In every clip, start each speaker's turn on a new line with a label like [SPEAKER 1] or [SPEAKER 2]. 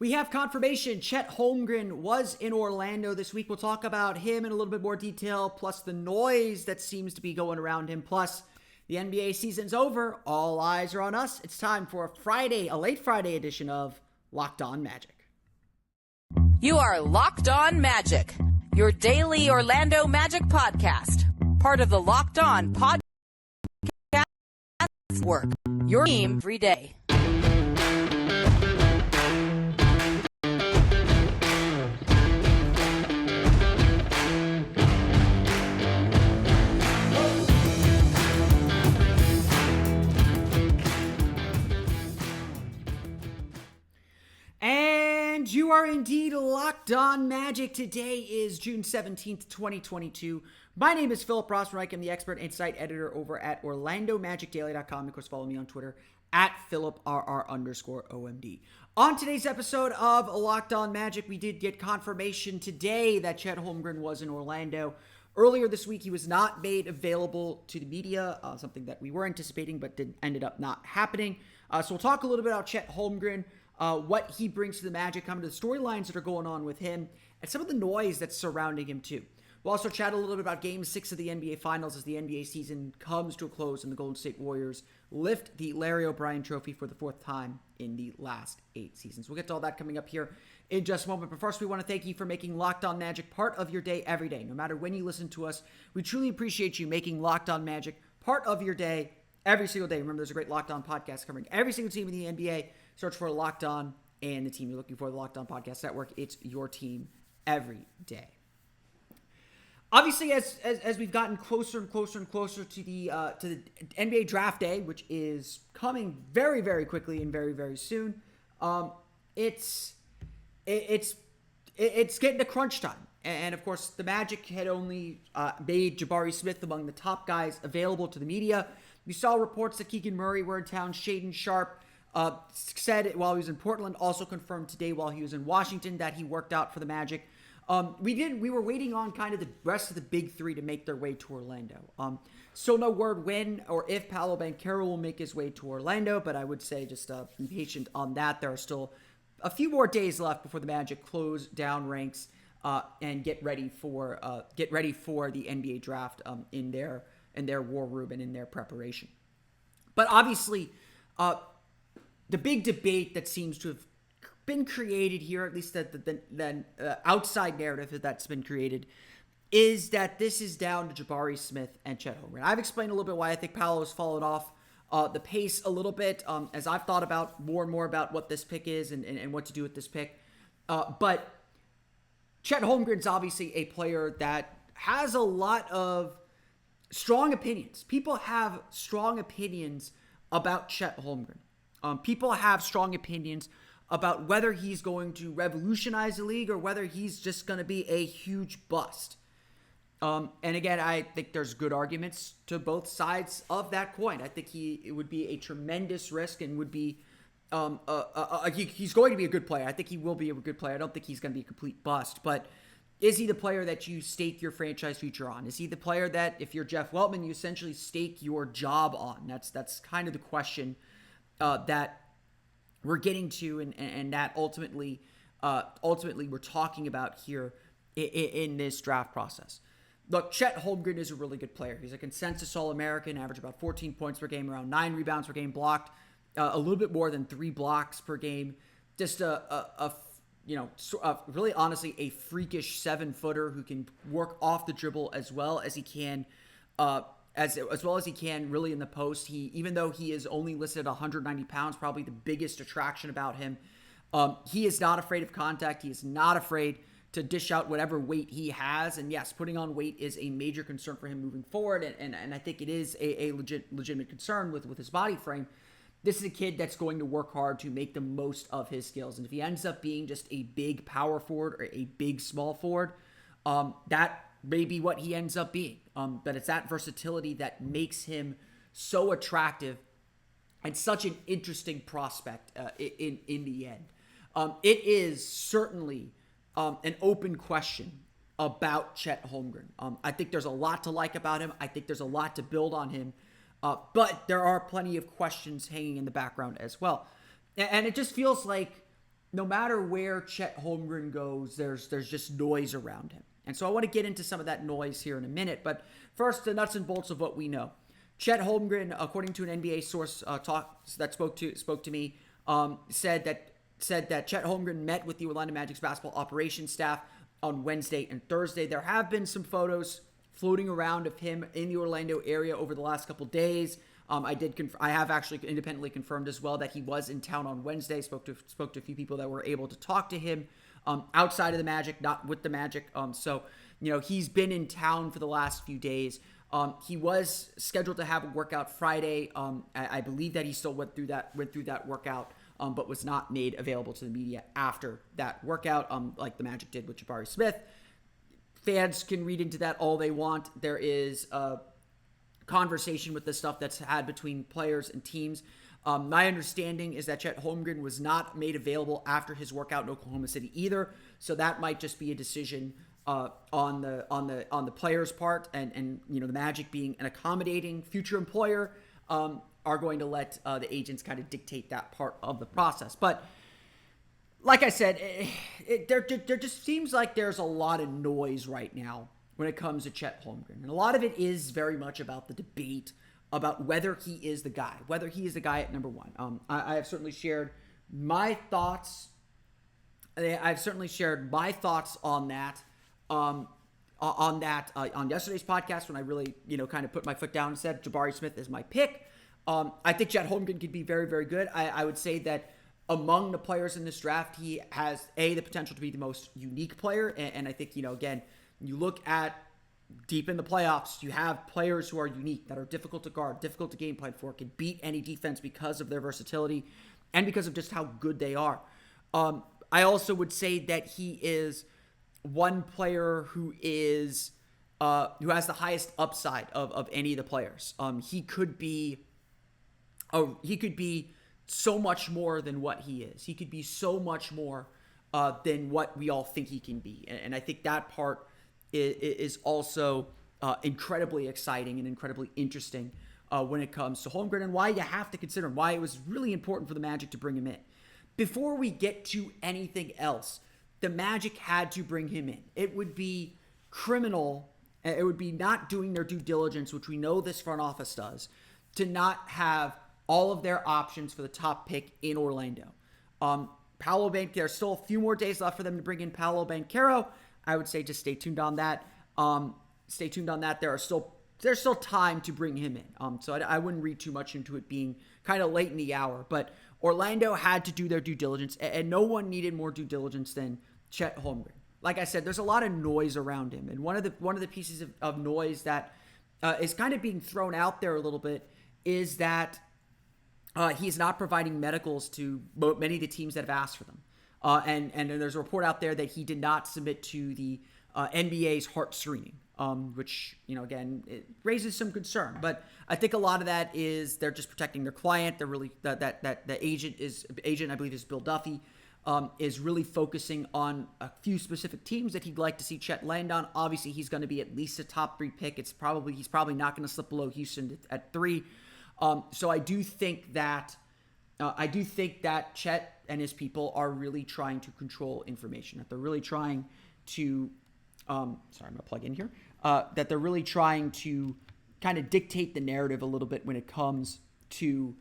[SPEAKER 1] We have confirmation Chet Holmgren was in Orlando this week. We'll talk about him in a little bit more detail, plus the noise that seems to be going around him, plus the NBA season's over. All eyes are on us. It's time for a late Friday edition of Locked On Magic.
[SPEAKER 2] You are Locked On Magic, your daily Orlando Magic podcast, part of the Locked On Podcast Network, your team every day.
[SPEAKER 1] And you are indeed Locked On Magic. Today is June 17th, 2022. My name is Philip Rossman-Reich. I'm the expert insight editor over at OrlandoMagicDaily.com. Of course, follow me on Twitter at PhilipRR_OMD. On today's episode of Locked On Magic, we did get confirmation today that Chet Holmgren was in Orlando. Earlier this week, he was not made available to the media, something that we were anticipating but ended up not happening. So we'll talk a little bit about Chet Holmgren, what he brings to the Magic, kind of the storylines that are going on with him, and some of the noise that's surrounding him too. We'll also chat a little bit about Game 6 of the NBA Finals as the NBA season comes to a close and the Golden State Warriors lift the Larry O'Brien Trophy for the fourth time in the last 8 seasons. We'll get to all that coming up here in just a moment. But first, we want to thank you for making Locked On Magic part of your day every day. No matter when you listen to us, we truly appreciate you making Locked On Magic part of your day every single day. Remember, there's a great Locked On podcast covering every single team in the NBA. Search for Locked On and the team you're looking for, the Locked On Podcast Network. It's your team every day. Obviously, as we've gotten closer and closer and closer to the NBA Draft Day, which is coming very, very quickly and very, very soon, it's getting to crunch time. And of course, the Magic had only made Jabari Smith among the top guys available to the media. We saw reports that Keegan Murray were in town. Shaedon Sharpe said while he was in Portland, also confirmed today while he was in Washington that he worked out for the Magic. We were waiting on kind of the rest of the big three to make their way to Orlando. Still no word when or if Paolo Banchero will make his way to Orlando, but I would say just be patient on that. There are still a few more days left before the Magic close down ranks and get ready for the NBA draft in their war room and in their preparation. But obviously, the big debate that seems to have been created here, at least the outside narrative that's been created, is that this is down to Jabari Smith and Chet Holmgren. I've explained a little bit why I think Paolo has followed off the pace a little bit as I've thought about more and more about what this pick is and what to do with this pick. But Chet Holmgren's obviously a player that has a lot of strong opinions. People have strong opinions about Chet Holmgren. People have strong opinions about whether he's going to revolutionize the league or whether he's just going to be a huge bust. And again, I think there's good arguments to both sides of that coin. I think it would be a tremendous risk and would be he's going to be a good player. I think he will be a good player. I don't think he's going to be a complete bust, but is he the player that you stake your franchise future on? Is he the player that, if you're Jeff Weltman, you essentially stake your job on? That's kind of the question that we're getting to, and that ultimately we're talking about here in this draft process. Look, Chet Holmgren is a really good player. He's a consensus All-American, average about 14 points per game, around 9 rebounds per game, blocked a little bit more than 3 blocks per game. Just really honestly a freakish 7-footer who can work off the dribble as well as he can. As well as he can really in the post. Even though he is only listed at 190 pounds, probably the biggest attraction about him, he is not afraid of contact. He is not afraid to dish out whatever weight he has. And yes, putting on weight is a major concern for him moving forward. And I think it is a legitimate concern with his body frame. This is a kid that's going to work hard to make the most of his skills. And if he ends up being just a big power forward or a big small forward, that may be what he ends up being. But it's that versatility that makes him so attractive and such an interesting prospect in the end. It is certainly an open question about Chet Holmgren. I think there's a lot to like about him. I think there's a lot to build on him. But there are plenty of questions hanging in the background as well. And it just feels like no matter where Chet Holmgren goes, there's just noise around him. And so I want to get into some of that noise here in a minute. But first, the nuts and bolts of what we know. Chet Holmgren, according to an NBA source that spoke to me, said that Chet Holmgren met with the Orlando Magic's basketball operations staff on Wednesday and Thursday. There have been some photos floating around of him in the Orlando area over the last couple days. I have actually independently confirmed as well that he was in town on Wednesday. Spoke to a few people that were able to talk to him outside of the Magic, not with the Magic. So he's been in town for the last few days. He was scheduled to have a workout Friday. I believe that he still went through that workout, but was not made available to the media after that workout, like the Magic did with Jabari Smith. Fans can read into that all they want. There is a conversation with the stuff that's had between players and teams. My understanding is that Chet Holmgren was not made available after his workout in Oklahoma City either, so that might just be a decision on the players' part, and the Magic, being an accommodating future employer, are going to let the agents kind of dictate that part of the process. But like I said, there just seems like there's a lot of noise right now when it comes to Chet Holmgren. And a lot of it is very much about the debate about whether he is the guy at number one. I have certainly shared my thoughts. I've certainly shared my thoughts on that. On yesterday's podcast, when I really, kind of put my foot down and said Jabari Smith is my pick. I think Chet Holmgren could be very, very good. I would say that among the players in this draft, he has the potential to be the most unique player. And I think, again, you look at deep in the playoffs, you have players who are unique, that are difficult to guard, difficult to game plan for, can beat any defense because of their versatility and because of just how good they are. I also would say that he is one player who has the highest upside of any of the players. He could be so much more than what he is. He could be so much more than what we all think he can be. And I think that part is also incredibly exciting and incredibly interesting when it comes to Holmgren, and why you have to consider him, why it was really important for the Magic to bring him in. Before we get to anything else, the Magic had to bring him in. It would be criminal, it would be not doing their due diligence, which we know this front office does, to not have all of their options for the top pick in Orlando. Paolo there's still a few more days left for them to bring in Paolo Banchero. I would say just stay tuned on that. There's still time to bring him in. So I wouldn't read too much into it being kind of late in the hour. But Orlando had to do their due diligence, and no one needed more due diligence than Chet Holmgren. Like I said, there's a lot of noise around him, and one of the pieces of noise that is kind of being thrown out there a little bit is that he's not providing medicals to many of the teams that have asked for them. And there's a report out there that he did not submit to the NBA's heart screening, which, again, it raises some concern. But I think a lot of that is they're just protecting their client. They're really that the agent, I believe, is Bill Duffy, is really focusing on a few specific teams that he'd like to see Chet land on. Obviously, he's going to be at least a top 3 pick. He's probably not going to slip below Houston at 3. So I do think that Chet and his people are really trying to control information. That they're really trying to, I'm going to plug in here. That they're really trying to kind of dictate the narrative a little bit when it comes to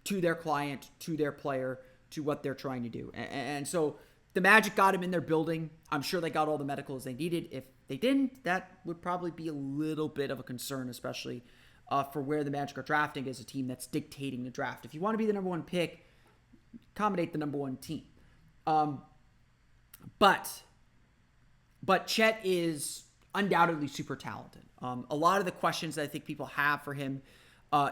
[SPEAKER 1] their client, to their player, to what they're trying to do. And so the Magic got him in their building. I'm sure they got all the medicals they needed. If they didn't, that would probably be a little bit of a concern, especially for where the Magic are drafting as a team that's dictating the draft. If you want to be the number 1 pick, accommodate the number 1 team. But Chet is undoubtedly super talented. A lot of the questions that I think people have for him,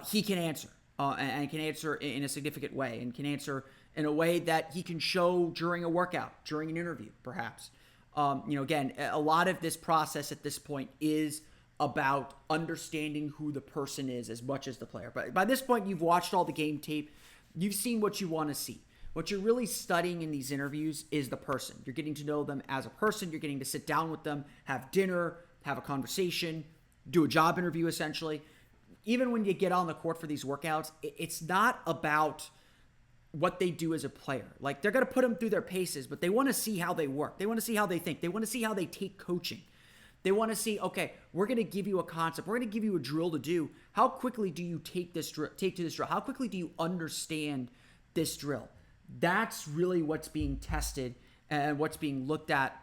[SPEAKER 1] he can answer, and can answer in a significant way, and can answer in a way that he can show during a workout, during an interview, perhaps. Again, a lot of this process at this point is about understanding who the person is as much as the player. But by this point, you've watched all the game tape. You've seen what you want to see. What you're really studying in these interviews is the person. You're getting to know them as a person. You're getting to sit down with them, have dinner, have a conversation, do a job interview, essentially. Even when you get on the court for these workouts, it's not about, what they do as a player. Like, they're going to put them through their paces, but they want to see how they work. They want to see how they think. They want to see how they take coaching. They want to see, okay, we're going to give you a concept. We're going to give you a drill to do. How quickly do you take to this drill? How quickly do you understand this drill? That's really what's being tested and what's being looked at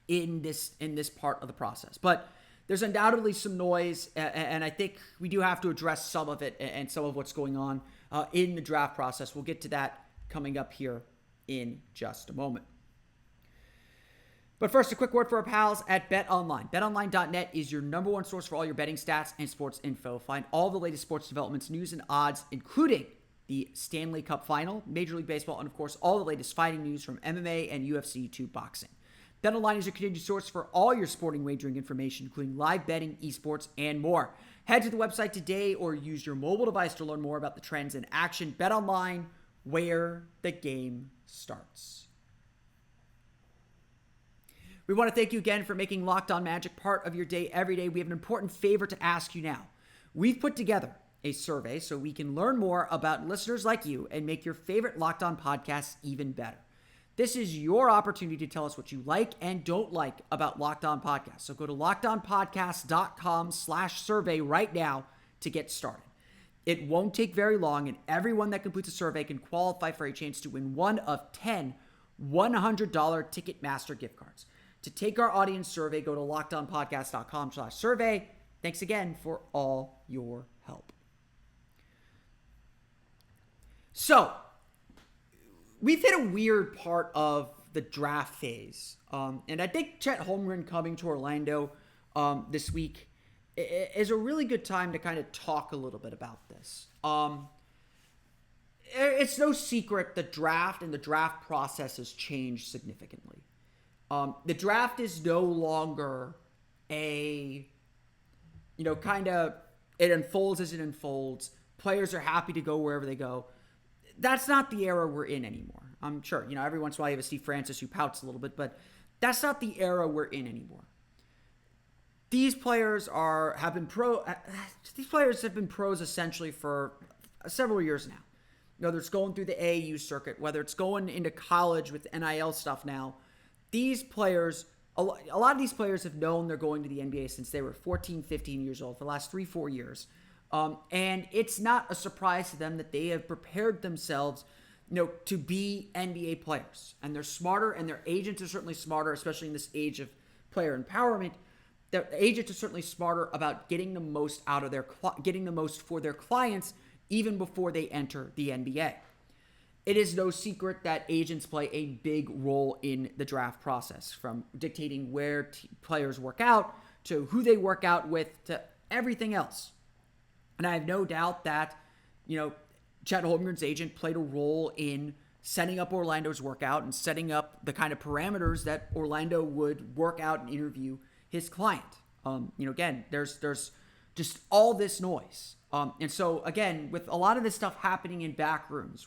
[SPEAKER 1] in this part of the process. But there's undoubtedly some noise, and I think we do have to address some of it and some of what's going on in the draft process. We'll get to that coming up here in just a moment. But first, a quick word for our pals at BetOnline. BetOnline.net is your number one source for all your betting stats and sports info. Find all the latest sports developments, news, and odds, including the Stanley Cup Final, Major League Baseball, and of course, all the latest fighting news from MMA and UFC to boxing. BetOnline is your continued source for all your sporting wagering information, including live betting, esports, and more. Head to the website today or use your mobile device to learn more about the trends in action. BetOnline, where the game starts. We want to thank you again for making Locked On Magic part of your day every day. We have an important favor to ask you now. We've put together a survey so we can learn more about listeners like you and make your favorite Locked On podcasts even better. This is your opportunity to tell us what you like and don't like about Locked On Podcasts. So go to lockedonpodcast.com/survey right now to get started. It won't take very long, and everyone that completes a survey can qualify for a chance to win one of 10 $100 Ticketmaster gift cards. To take our audience survey, go to lockedonpodcast.com/survey. Thanks again for all your help. So, we've hit a weird part of the draft phase. And I think Chet Holmgren coming to Orlando this week is a really good time to kind of talk a little bit about this. It's no secret the draft and the draft process has changed significantly. The draft is no longer it unfolds as it unfolds. Players are happy to go wherever they go. That's not the era we're in anymore. I'm sure, every once in a while you have a Steve Francis who pouts a little bit, but that's not the era we're in anymore. These players have been pros essentially for several years now. Whether it's going through the AAU circuit, whether it's going into college with NIL stuff now, these players, a lot of these players have known they're going to the NBA since they were 14, 15 years old, for the last 3-4 years. And it's not a surprise to them that they have prepared themselves, to be NBA players. And they're smarter, and their agents are certainly smarter, especially in this age of player empowerment. Their agents are certainly smarter about getting the most for their clients, even before they enter the NBA. It is no secret that agents play a big role in the draft process, from dictating where players work out to who they work out with to everything else. And I have no doubt that, Chet Holmgren's agent played a role in setting up Orlando's workout and setting up the kind of parameters that Orlando would work out and interview his client. Again, there's just all this noise. And so, again, with a lot of this stuff happening in back rooms,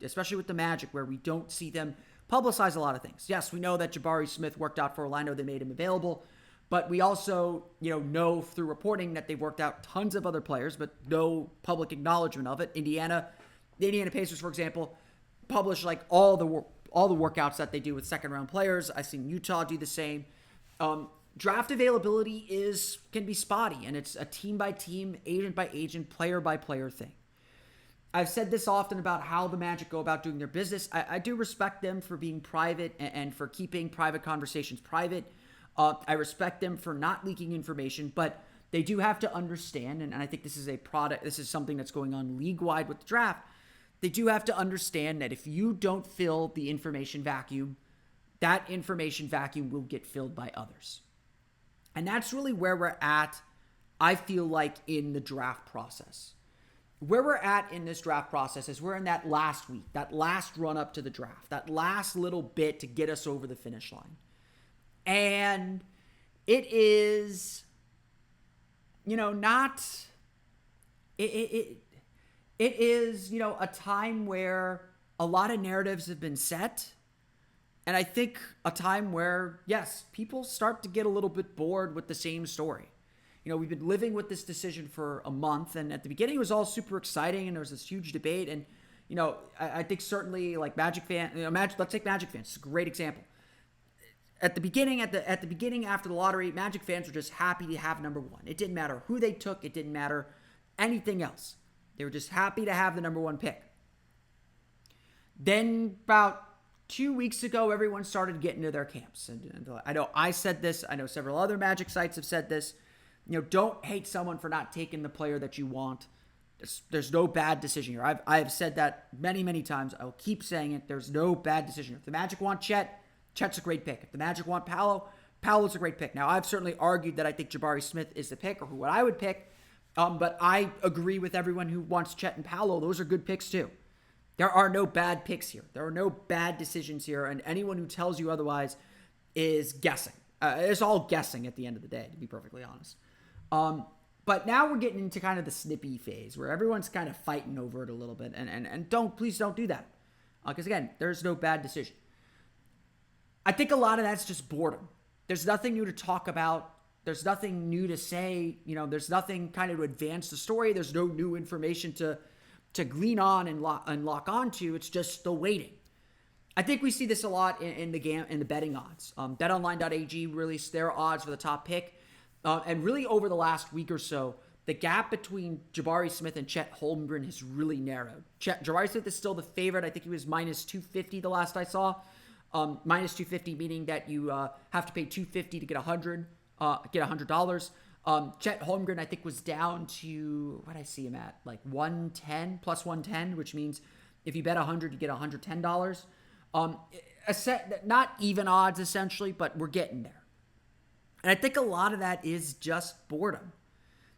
[SPEAKER 1] especially with the Magic, where we don't see them publicize a lot of things. Yes, we know that Jabari Smith worked out for Orlando. They made him available. But we also, know through reporting that they've worked out tons of other players, but no public acknowledgement of it. The Indiana Pacers, for example, publish like all the workouts that they do with second-round players. I've seen Utah do the same. Draft availability can be spotty, and it's a team-by-team, agent-by-agent, player-by-player thing. I've said this often about how the Magic go about doing their business. I do respect them for being private and for keeping private conversations private. I respect them for not leaking information, but they do have to understand, and I think this is something that's going on league-wide with the draft. They do have to understand that if you don't fill the information vacuum, that information vacuum will get filled by others. And that's really where we're at, I feel like, in the draft process. Where we're at in this draft process is we're in that last week, that last run up to the draft, that last little bit to get us over the finish line. And it is, it is, a time where a lot of narratives have been set. And I think a time where, yes, people start to get a little bit bored with the same story. We've been living with this decision for a month, and at the beginning it was all super exciting, and there was this huge debate, and, I think certainly like Magic fan, let's take Magic fans. It's a great example. At the beginning after the lottery, Magic fans were just happy to have number one. It didn't matter who they took. It didn't matter anything else. They were just happy to have the number one pick. Then about 2 weeks ago, everyone started getting to their camps. And I know I said this. I know several other Magic sites have said this. Don't hate someone for not taking the player that you want. There's no bad decision here. I have said that many, many times. I will keep saying it. There's no bad decision. If the Magic want Chet, Chet's a great pick. If the Magic want Paolo's a great pick. Now, I've certainly argued that I think Jabari Smith is the pick, or who I would pick. But I agree with everyone who wants Chet and Paolo. Those are good picks too. There are no bad picks here. There are no bad decisions here. And anyone who tells you otherwise is guessing. It's all guessing at the end of the day, to be perfectly honest. But now we're getting into kind of the snippy phase where everyone's kind of fighting over it a little bit. And please don't do that. Because again, there's no bad decision. I think a lot of that's just boredom. There's nothing new to talk about. There's nothing new to say. There's nothing kind of to advance the story. There's no new information to glean on and lock onto. It's just the waiting. I think we see this a lot in the betting odds. BetOnline.ag released their odds for the top pick. And really over the last week or so, the gap between Jabari Smith and Chet Holmgren has really narrowed. Jabari Smith is still the favorite. I think he was minus 250 the last I saw. Minus 250 meaning that you have to pay 250 to get $100. Chet Holmgren, I think, was down to, what did I see him at? Like 110, plus 110, which means if you bet 100, you get $110. Not even odds, essentially, but we're getting there. And I think a lot of that is just boredom.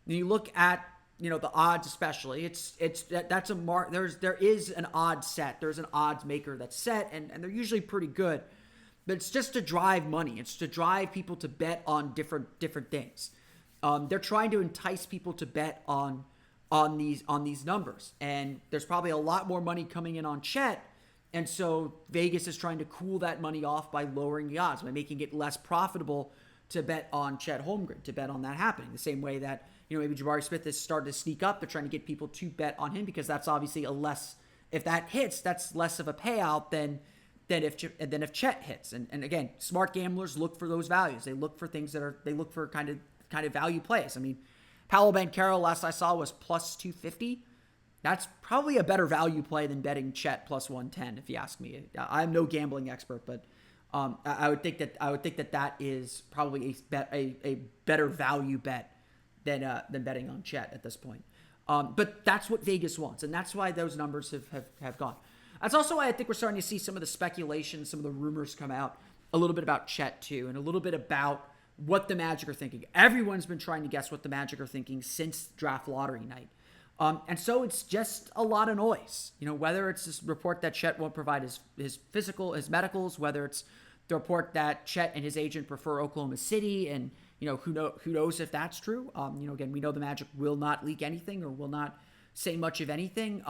[SPEAKER 1] When you look at, the odds especially, there is an odds set. There's an odds maker that's set, and they're usually pretty good. But it's just to drive money. It's to drive people to bet on different things. They're trying to entice people to bet on these numbers. And there's probably a lot more money coming in on Chet. And so Vegas is trying to cool that money off by lowering the odds, by making it less profitable to bet on Chet Holmgren, to bet on that happening. The same way that, maybe Jabari Smith has started to sneak up. They're trying to get people to bet on him because that's obviously if that hits, that's less of a payout than if Chet hits. And again, smart gamblers look for those values. They look for things they look for kind of value plays. I mean, Paolo Banchero, last I saw, was plus 250. That's probably a better value play than betting Chet plus 110, if you ask me. I'm no gambling expert, but I would think that is probably a better value bet than betting on Chet at this point. But that's what Vegas wants, and that's why those numbers have gone. That's also why I think we're starting to see some of the speculation, some of the rumors come out a little bit about Chet too, and a little bit about what the Magic are thinking. Everyone's been trying to guess what the Magic are thinking since draft lottery night. And so it's just a lot of noise, whether it's this report that Chet won't provide his medicals, whether it's the report that Chet and his agent prefer Oklahoma City, and, who knows if that's true. Again, we know the Magic will not leak anything or will not say much of anything.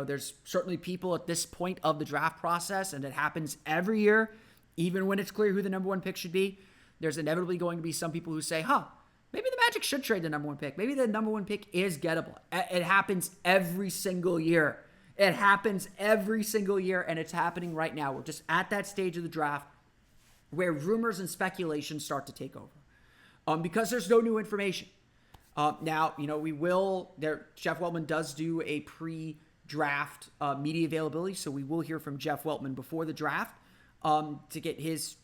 [SPEAKER 1] There's certainly people at this point of the draft process, and it happens every year, even when it's clear who the number one pick should be. There's inevitably going to be some people who say, maybe the Magic should trade the number one pick. Maybe the number one pick is gettable. It happens every single year. It happens every single year, and it's happening right now. We're just at that stage of the draft where rumors and speculation start to take over because there's no new information. Now, Jeff Weltman does do a pre-draft media availability, so we will hear from Jeff Weltman before the draft to get his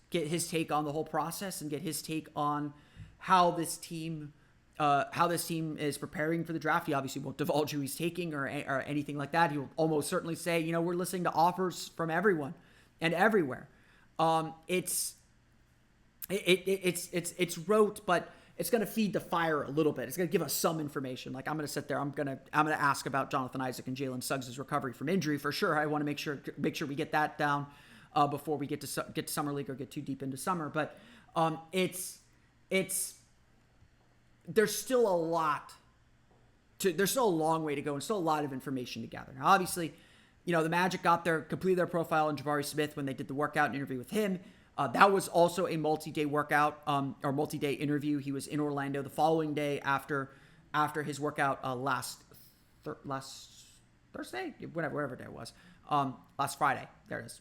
[SPEAKER 1] take on the whole process and get his take on how this team is preparing for the draft. He obviously won't divulge who he's taking or anything like that. He'll almost certainly say, we're listening to offers from everyone and everywhere. It's rote, but it's going to feed the fire a little bit. It's going to give us some information. Like I'm going to sit there. I'm going to ask about Jonathan Isaac and Jalen Suggs' recovery from injury for sure. I want to make sure we get that down before we get to summer league or get too deep into summer. But there's still a lot there's still a long way to go and still a lot of information to gather. Now, obviously, the Magic completed their profile on Jabari Smith when they did the workout and interview with him. That was also a multi-day workout or multi-day interview. He was in Orlando the following day after his workout last Thursday, whatever day it was. Last Friday. There it is.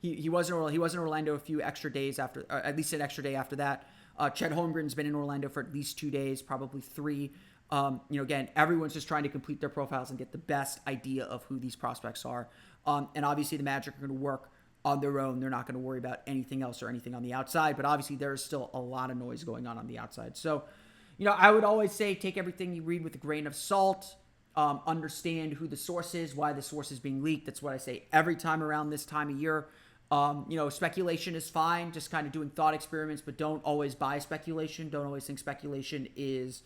[SPEAKER 1] He was in Orlando a few extra days after, at least an extra day after that. Chet Holmgren's been in Orlando for at least 2 days, probably 3. Again, everyone's just trying to complete their profiles and get the best idea of who these prospects are. And obviously the Magic are going to work on their own. They're not going to worry about anything else or anything on the outside, but obviously there is still a lot of noise going on the outside. So, I would always say take everything you read with a grain of salt. Understand who the source is, why the source is being leaked. That's what I say every time around this time of year. Speculation is fine, just kind of doing thought experiments, but don't always buy speculation. Don't always think speculation is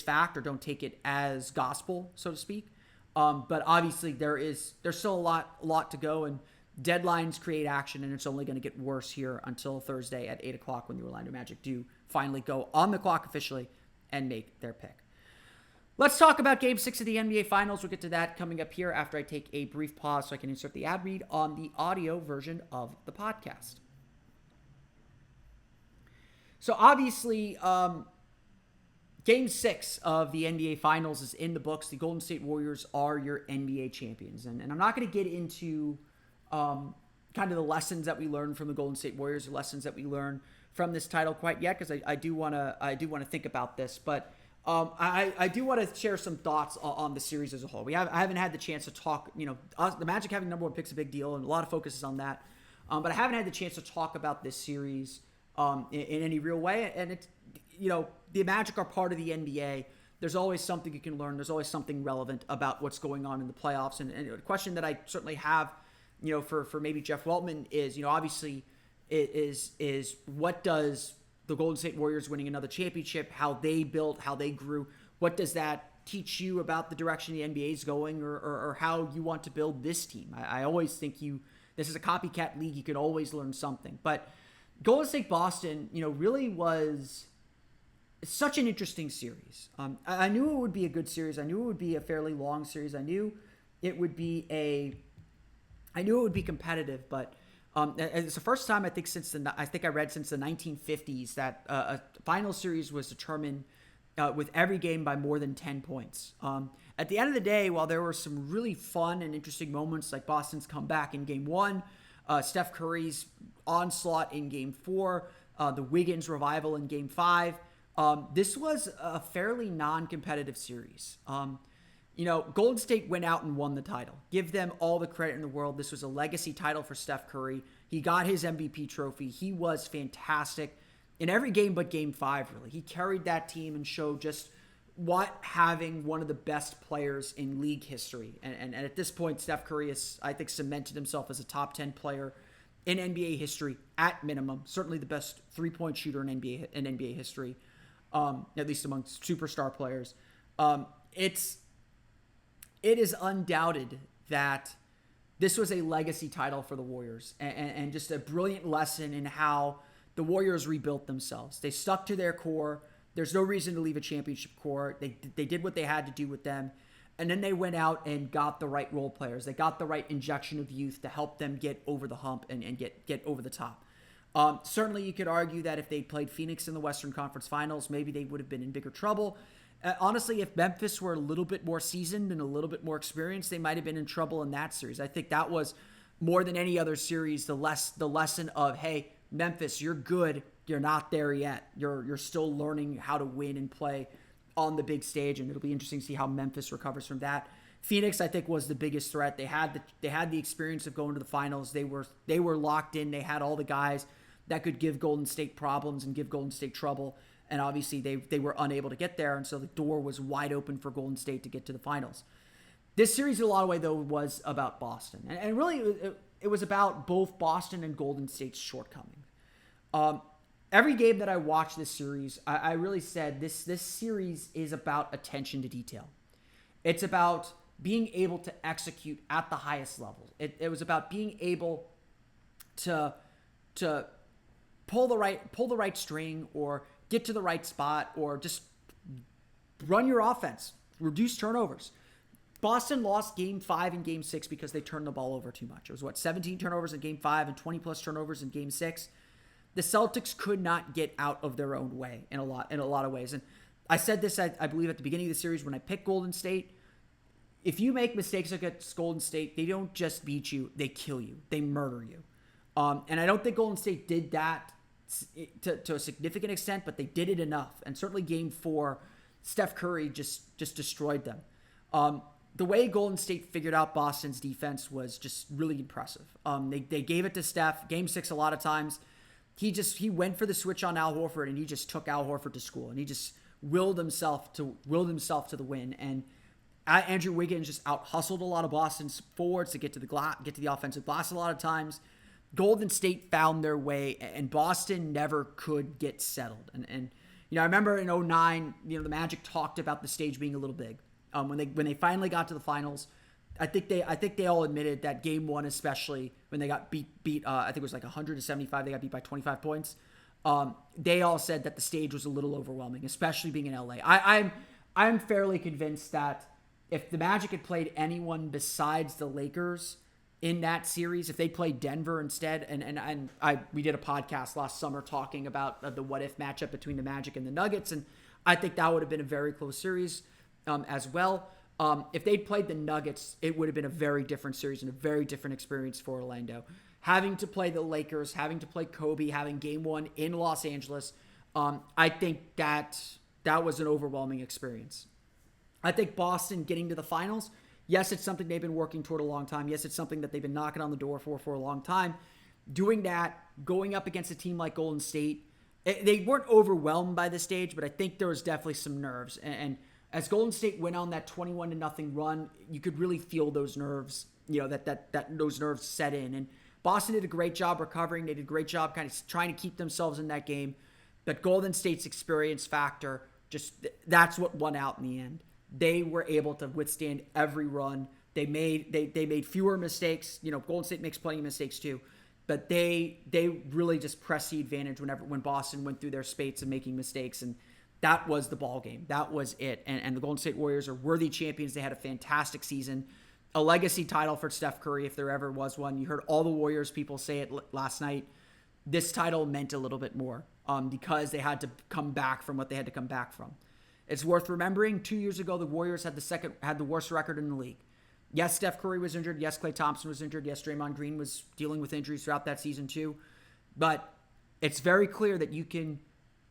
[SPEAKER 1] fact, or don't take it as gospel, so to speak. But obviously there's still a lot to go, and deadlines create action, and it's only going to get worse here until Thursday at 8 o'clock when the Orlando Magic do finally go on the clock officially and make their pick. Let's talk about Game 6 of the NBA Finals. We'll get to that coming up here after I take a brief pause so I can insert the ad read on the audio version of the podcast. So obviously, Game 6 of the NBA Finals is in the books. The Golden State Warriors are your NBA champions. And I'm not going to get into kind of the lessons that we learned from the Golden State Warriors, or lessons that we learned from this title quite yet, because I do want to think about this. But I do want to share some thoughts on the series as a whole. I haven't had the chance to talk, the Magic having number 1 pick's a big deal, and a lot of focus is on that. But I haven't had the chance to talk about this series in any real way. And it's, the Magic are part of the NBA. There's always something you can learn. There's always something relevant about what's going on in the playoffs. And a question that I certainly have, for maybe Jeff Weltman is, obviously is what does the Golden State Warriors winning another championship, how they built, how they grew, what does that teach you about the direction the NBA is going, or how you want to build this team? I always think this is a copycat league. You can always learn something. But Golden State Boston, really was such an interesting series. I knew it would be a good series. I knew it would be a fairly long series. I knew it would be competitive, but it's the first time I think I read since the 1950s that a final series was determined with every game by more than 10 points. At the end of the day, while there were some really fun and interesting moments like Boston's comeback in Game 1, Steph Curry's onslaught in Game 4, the Wiggins revival in Game 5, this was a fairly non-competitive series. Golden State went out and won the title. Give them all the credit in the world. This was a legacy title for Steph Curry. He got his MVP trophy. He was fantastic in every game but Game 5, really. He carried that team and showed just what having one of the best players in league history. And at this point, Steph Curry has, I think, cemented himself as a top 10 player in NBA history at minimum. Certainly the best three-point shooter in NBA history, at least amongst superstar players. It is undoubted that this was a legacy title for the Warriors, and just a brilliant lesson in how the Warriors rebuilt themselves. They stuck to their core. There's no reason to leave a championship core. They did what they had to do with them, and then they went out and got the right role players. They got the right injection of youth to help them get over the hump and get over the top. Certainly, you could argue that if they played Phoenix in the Western Conference Finals, maybe they would have been in bigger trouble. Honestly, if Memphis were a little bit more seasoned and a little bit more experienced, they might have been in trouble in that series. I think that was, more than any other series, the lesson of, hey, Memphis, you're good. You're not there yet. You're still learning how to win and play on the big stage, and it'll be interesting to see how Memphis recovers from that. Phoenix, I think, was the biggest threat. They had the experience of going to the finals. They were locked in. They had all the guys that could give Golden State problems and give Golden State trouble. And obviously they were unable to get there, and so the door was wide open for Golden State to get to the finals. This series, in a lot of ways, though, was about Boston. And really, it was about both Boston and Golden State's shortcomings. Every game that I watched this series, I really said this series is about attention to detail. It's about being able to execute at the highest level. It was about being able to pull the right string, or get to the right spot, or just run your offense, reduce turnovers. Boston lost Game 5 and Game 6 because they turned the ball over too much. It was 17 turnovers in Game 5 and 20 plus turnovers in Game 6. The Celtics could not get out of their own way in a lot of ways. And I said this, I believe, at the beginning of the series when I picked Golden State. if you make mistakes against Golden State, they don't just beat you, they kill you. They murder you. And I don't think Golden State did that to a significant extent, but they did it enough. And certainly game 4, Steph Curry just destroyed them. The way Golden State figured out Boston's defense was just really impressive. They gave it to Steph. Game 6, a lot of times, he went for the switch on Al Horford, and he just took Al Horford to school, and he just willed himself to the win. And Andrew Wiggins just out hustled a lot of Boston's forwards to get to the offensive glass a lot of times. Golden State found their way, and Boston never could get settled. And I remember in 2009, the Magic talked about the stage being a little big. When they finally got to the finals, I think they all admitted that game 1, especially when they got beat I think it was like 100-75, they got beat by 25 points. They all said that the stage was a little overwhelming, especially being in LA. I'm fairly convinced that if the Magic had played anyone besides the Lakers in that series, if they played Denver instead, and we did a podcast last summer talking about the what if matchup between the Magic and the Nuggets, and I think that would have been a very close series as well. If they'd played the Nuggets, it would have been a very different series and a very different experience for Orlando. Having to play the Lakers, having to play Kobe, having game 1 in Los Angeles, I think that was an overwhelming experience. I think Boston getting to the finals, yes, it's something they've been working toward a long time. Yes, it's something that they've been knocking on the door for a long time. Doing that, going up against a team like Golden State, they weren't overwhelmed by the stage, but I think there was definitely some nerves. And as Golden State went on that 21-0 run, you could really feel those nerves, that those nerves set in. And Boston did a great job recovering. They did a great job kind of trying to keep themselves in that game. But Golden State's experience factor, that's what won out in the end. They were able to withstand every run. They made fewer mistakes. Golden State makes plenty of mistakes too, but they really just pressed the advantage when Boston went through their spates of making mistakes, and that was the ball game. That was it. And the Golden State Warriors are worthy champions. They had a fantastic season, a legacy title for Steph Curry if there ever was one. You heard all the Warriors people say it last night. This title meant a little bit more because they had to come back from what they had to come back from. It's worth remembering, 2 years ago, the Warriors had the worst record in the league. Yes, Steph Curry was injured. Yes, Klay Thompson was injured. Yes, Draymond Green was dealing with injuries throughout that season too. But it's very clear that you can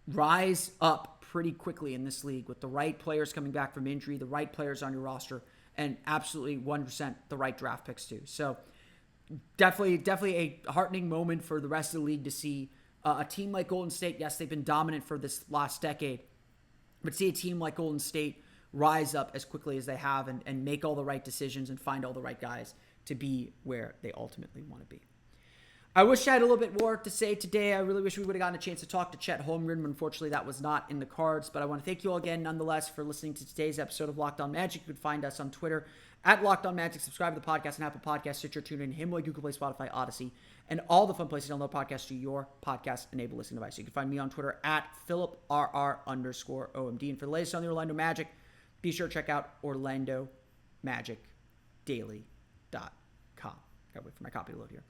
[SPEAKER 1] rise up pretty quickly in this league with the right players coming back from injury, the right players on your roster, and absolutely 100% the right draft picks too. So definitely a heartening moment for the rest of the league to see a team like Golden State. Yes, they've been dominant for this last decade, but see a team like Golden State rise up as quickly as they have and make all the right decisions and find all the right guys to be where they ultimately want to be. I wish I had a little bit more to say today. I really wish we would have gotten a chance to talk to Chet Holmgren, but unfortunately that was not in the cards. But I want to thank you all again, nonetheless, for listening to today's episode of Locked On Magic. You can find us on Twitter at Locked On Magic. Subscribe to the podcast on Apple Podcasts, Stitcher, TuneIn, Himalaya, Google Play, Spotify, Odyssey, and all the fun places to download podcasts to your podcast-enabled listening device. You can find me on Twitter at PhilipRR_OMD. And for the latest on the Orlando Magic, be sure to check out OrlandoMagicDaily.com. Gotta wait for my copy to load here.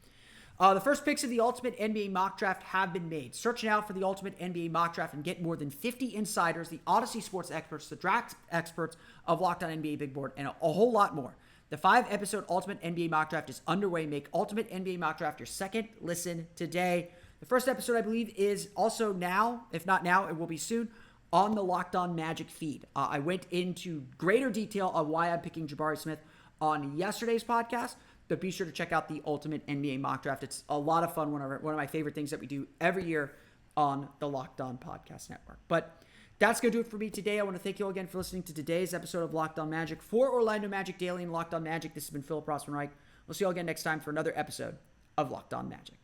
[SPEAKER 1] The first picks of the Ultimate NBA Mock Draft have been made. Search now for the Ultimate NBA Mock Draft and get more than 50 insiders, the Odyssey Sports experts, the draft experts of Locked On NBA Big Board, and a whole lot more. The 5-episode Ultimate NBA Mock Draft is underway. Make Ultimate NBA Mock Draft your second listen today. The first episode, I believe, is also now, if not now, it will be soon, on the Locked On Magic feed. I went into greater detail on why I'm picking Jabari Smith on yesterday's podcast, but be sure to check out the Ultimate NBA Mock Draft. It's a lot of fun, one of my favorite things that we do every year on the Locked On Podcast Network. But that's going to do it for me today. I want to thank you all again for listening to today's episode of Locked On Magic. For Orlando Magic Daily and Locked On Magic, this has been Philip Rossman-Reich. We'll see you all again next time for another episode of Locked On Magic.